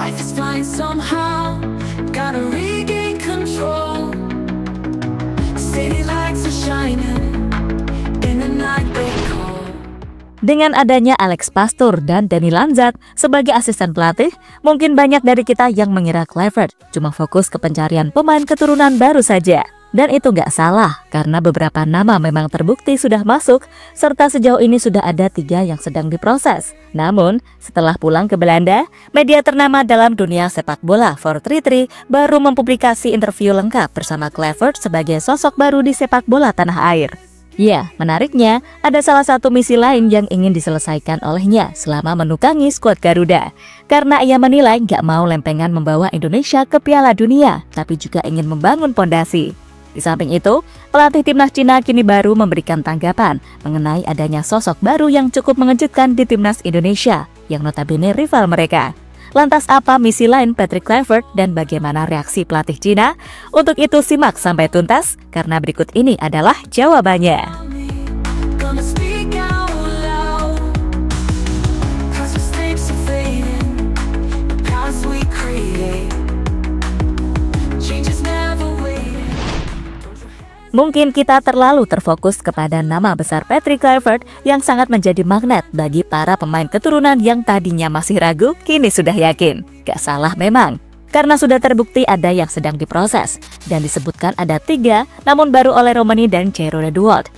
Life is flying somehow, gotta regain control. City lights are shining in the night they call. Dengan adanya Alex Pastoor dan Danny Lanzat sebagai asisten pelatih, mungkin banyak dari kita yang mengira Kluivert cuma fokus ke pencarian pemain keturunan baru saja. Dan itu nggak salah, karena beberapa nama memang terbukti sudah masuk, serta sejauh ini sudah ada 3 yang sedang diproses. Namun, setelah pulang ke Belanda, media ternama dalam dunia sepak bola 433 baru mempublikasi interview lengkap bersama Kluivert sebagai sosok baru di sepak bola tanah air. Ya, menariknya, ada salah satu misi lain yang ingin diselesaikan olehnya selama menukangi skuad Garuda. Karena ia menilai nggak mau lempengan membawa Indonesia ke Piala Dunia, tapi juga ingin membangun pondasi. Di samping itu, pelatih timnas Cina kini baru memberikan tanggapan mengenai adanya sosok baru yang cukup mengejutkan di timnas Indonesia, yang notabene rival mereka. Lantas apa misi lain Patrick Kluivert dan bagaimana reaksi pelatih Cina? Untuk itu simak sampai tuntas, karena berikut ini adalah jawabannya. Gonna speak out loud, 'cause mistakes are fading, the paths we create, change is never waiting. Mungkin kita terlalu terfokus kepada nama besar Patrick Kluivert yang sangat menjadi magnet bagi para pemain keturunan yang tadinya masih ragu, kini sudah yakin. Gak salah memang, karena sudah terbukti ada yang sedang diproses, dan disebutkan ada 3, namun baru oleh Romani dan Cheryl Redwood.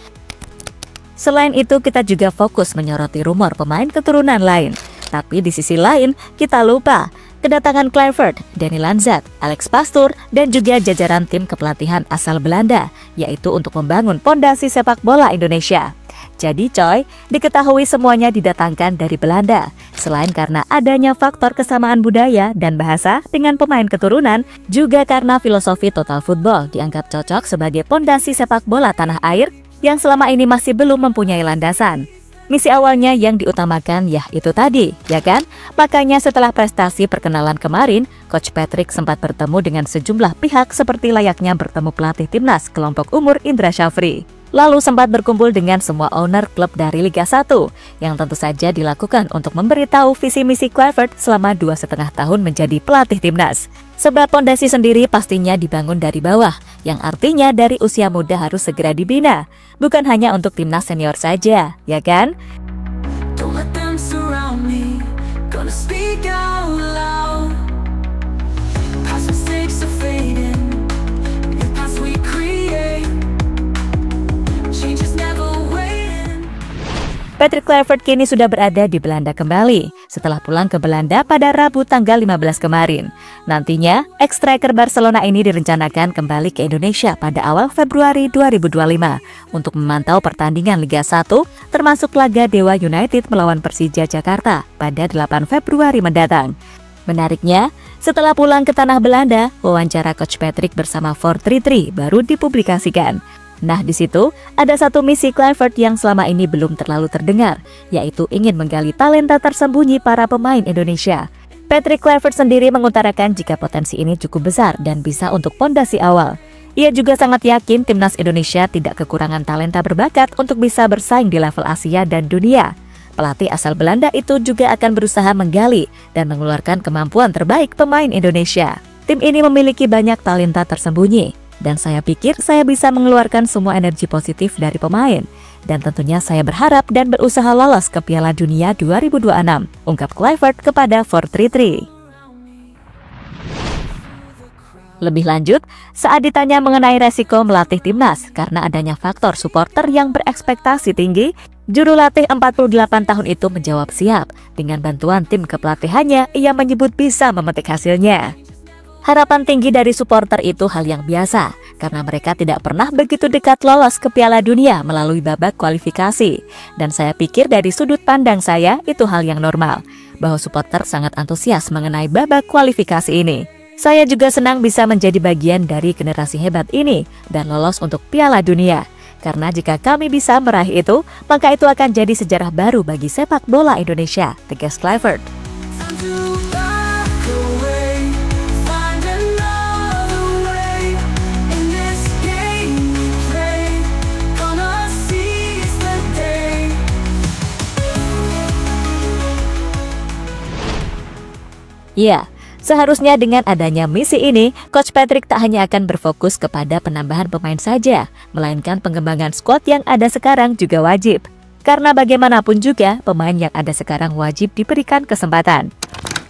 Selain itu, kita juga fokus menyoroti rumor pemain keturunan lain. Tapi di sisi lain, kita lupa kedatangan Kluivert, Danny Lanzat, Alex Pastoor, dan juga jajaran tim kepelatihan asal Belanda, yaitu untuk membangun pondasi sepak bola Indonesia. Jadi coy, diketahui semuanya didatangkan dari Belanda. Selain karena adanya faktor kesamaan budaya dan bahasa dengan pemain keturunan, juga karena filosofi total football dianggap cocok sebagai pondasi sepak bola tanah air yang selama ini masih belum mempunyai landasan. Misi awalnya yang diutamakan ya itu tadi, ya kan? Makanya setelah prestasi perkenalan kemarin, Coach Patrick sempat bertemu dengan sejumlah pihak seperti layaknya bertemu pelatih timnas kelompok umur Indra Syafri. Lalu sempat berkumpul dengan semua owner klub dari Liga 1, yang tentu saja dilakukan untuk memberitahu visi misi Kluivert selama 2,5 tahun menjadi pelatih timnas. Sebab pondasi sendiri pastinya dibangun dari bawah, yang artinya dari usia muda harus segera dibina, bukan hanya untuk timnas senior saja, ya kan? Don't let them surround me, gonna speak out loud, past mistakes are fading, the paths we create, change is never waiting. Patrick Kluivert kini sudah berada di Belanda kembali setelah pulang ke Belanda pada Rabu tanggal 15 kemarin. Nantinya, ex-striker Barcelona ini direncanakan kembali ke Indonesia pada awal Februari 2025 untuk memantau pertandingan Liga 1 termasuk laga Dewa United melawan Persija Jakarta pada 8 Februari mendatang. Menariknya, setelah pulang ke tanah Belanda, wawancara Coach Patrick bersama 433 baru dipublikasikan. Nah, di situ ada satu misi Kluivert yang selama ini belum terlalu terdengar, yaitu ingin menggali talenta tersembunyi para pemain Indonesia. Patrick Kluivert sendiri mengutarakan jika potensi ini cukup besar dan bisa untuk pondasi awal. Ia juga sangat yakin timnas Indonesia tidak kekurangan talenta berbakat untuk bisa bersaing di level Asia dan dunia. Pelatih asal Belanda itu juga akan berusaha menggali dan mengeluarkan kemampuan terbaik pemain Indonesia. Tim ini memiliki banyak talenta tersembunyi, dan saya pikir saya bisa mengeluarkan semua energi positif dari pemain. Dan tentunya saya berharap dan berusaha lolos ke Piala Dunia 2026, ungkap Kluivert kepada 433. Lebih lanjut, saat ditanya mengenai resiko melatih timnas karena adanya faktor supporter yang berekspektasi tinggi, juru latih 48 tahun itu menjawab siap. Dengan bantuan tim kepelatihannya, ia menyebut bisa memetik hasilnya. Harapan tinggi dari supporter itu hal yang biasa, karena mereka tidak pernah begitu dekat lolos ke Piala Dunia melalui babak kualifikasi. Dan saya pikir dari sudut pandang saya, itu hal yang normal, bahwa supporter sangat antusias mengenai babak kualifikasi ini. Saya juga senang bisa menjadi bagian dari generasi hebat ini, dan lolos untuk Piala Dunia. Karena jika kami bisa meraih itu, maka itu akan jadi sejarah baru bagi sepak bola Indonesia, tegas Kluivert. Ya, Seharusnya dengan adanya misi ini, Coach Patrick tak hanya akan berfokus kepada penambahan pemain saja, melainkan pengembangan skuad yang ada sekarang juga wajib. Karena bagaimanapun juga, pemain yang ada sekarang wajib diberikan kesempatan.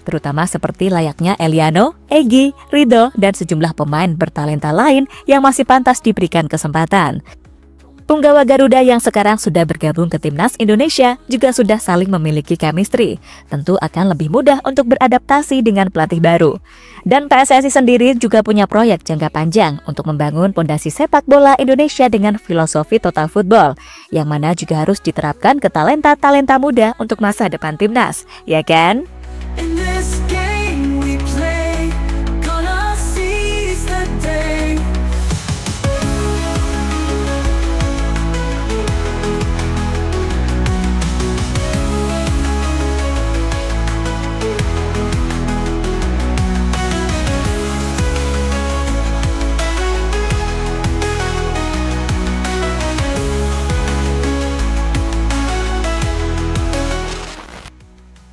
Terutama seperti layaknya Eliano, Egy, Ridho, dan sejumlah pemain bertalenta lain yang masih pantas diberikan kesempatan. Punggawa Garuda yang sekarang sudah bergabung ke Timnas Indonesia juga sudah saling memiliki chemistry. Tentu akan lebih mudah untuk beradaptasi dengan pelatih baru. Dan PSSI sendiri juga punya proyek jangka panjang untuk membangun pondasi sepak bola Indonesia dengan filosofi total football, yang mana juga harus diterapkan ke talenta-talenta muda untuk masa depan Timnas, ya kan? In this game we play, gonna seize the day.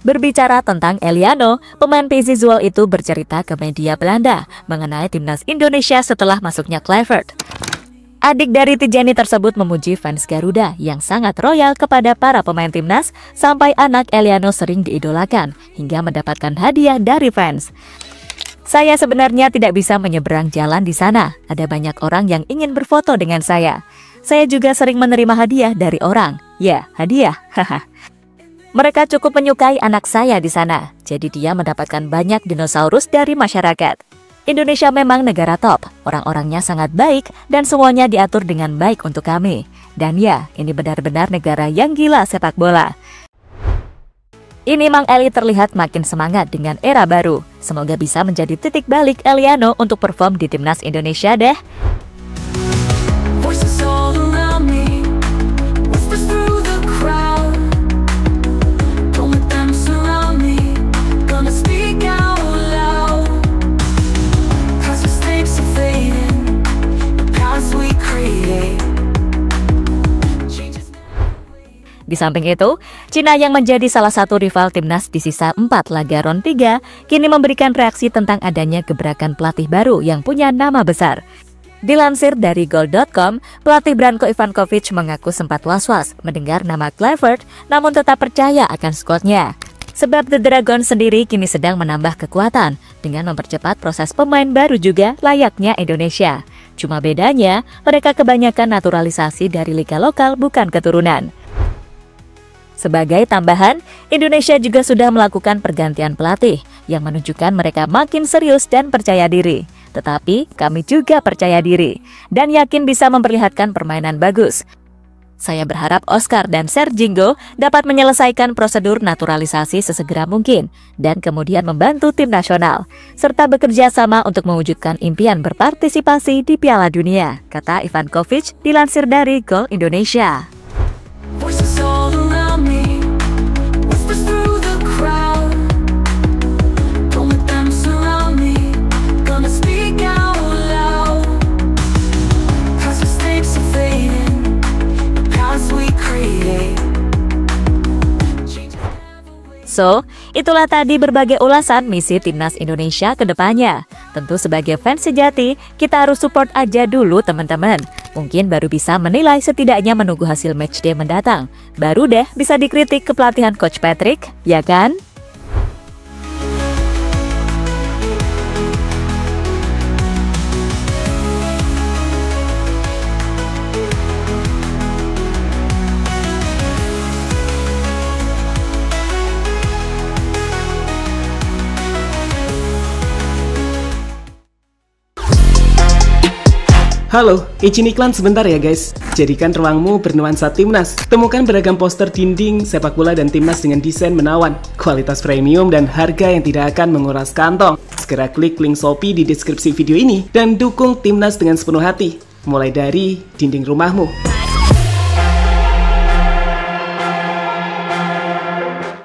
Berbicara tentang Eliano, pemain PSV Zwolle itu bercerita ke media Belanda mengenai Timnas Indonesia setelah masuknya Kluivert. Adik dari Tijani tersebut memuji fans Garuda yang sangat royal kepada para pemain Timnas, sampai anak Eliano sering diidolakan hingga mendapatkan hadiah dari fans. Saya sebenarnya tidak bisa menyeberang jalan di sana, ada banyak orang yang ingin berfoto dengan saya. Saya juga sering menerima hadiah dari orang. Ya, hadiah, haha. Mereka cukup menyukai anak saya di sana, jadi dia mendapatkan banyak dinosaurus dari masyarakat. Indonesia memang negara top, orang-orangnya sangat baik dan semuanya diatur dengan baik untuk kami. Dan ya, ini benar-benar negara yang gila sepak bola. Ini Mang Eli terlihat makin semangat dengan era baru. Semoga bisa menjadi titik balik Eliano untuk perform di Timnas Indonesia deh. Voices all around me, whispers through the crowd. Don't let them surround me, gonna speak out loud. Past mistakes are fading, the paths we create. Di samping itu, Cina yang menjadi salah satu rival Timnas di sisa 4 laga ron 3, kini memberikan reaksi tentang adanya gebrakan pelatih baru yang punya nama besar. Dilansir dari Goal.com, pelatih Branko Ivankovic mengaku sempat was-was mendengar nama Kluivert, namun tetap percaya akan skuadnya. Sebab The Dragon sendiri kini sedang menambah kekuatan dengan mempercepat proses pemain baru juga layaknya Indonesia. Cuma bedanya, mereka kebanyakan naturalisasi dari liga lokal bukan keturunan. Sebagai tambahan, Indonesia juga sudah melakukan pergantian pelatih yang menunjukkan mereka makin serius dan percaya diri. Tetapi kami juga percaya diri dan yakin bisa memperlihatkan permainan bagus. Saya berharap Oscar dan Serginho dapat menyelesaikan prosedur naturalisasi sesegera mungkin dan kemudian membantu tim nasional, serta bekerja sama untuk mewujudkan impian berpartisipasi di Piala Dunia, kata Ivankovic dilansir dari Gol Indonesia. Voices all around me, whispers through the crowd. Don't let them surround me, gonna speak out loud. Past mistakes are fading, the paths we create. So, itulah tadi berbagai ulasan misi Timnas Indonesia ke depannya. Tentu sebagai fans sejati, kita harus support aja dulu teman-teman. Mungkin baru bisa menilai, setidaknya menunggu hasil matchday mendatang. Baru deh bisa dikritik kepelatihan Coach Patrick, ya kan? Halo, izin iklan sebentar ya guys. Jadikan ruangmu bernuansa Timnas. Temukan beragam poster dinding, sepak bola dan Timnas dengan desain menawan, kualitas premium dan harga yang tidak akan menguras kantong. Segera klik link Shopee di deskripsi video ini dan dukung Timnas dengan sepenuh hati. Mulai dari dinding rumahmu.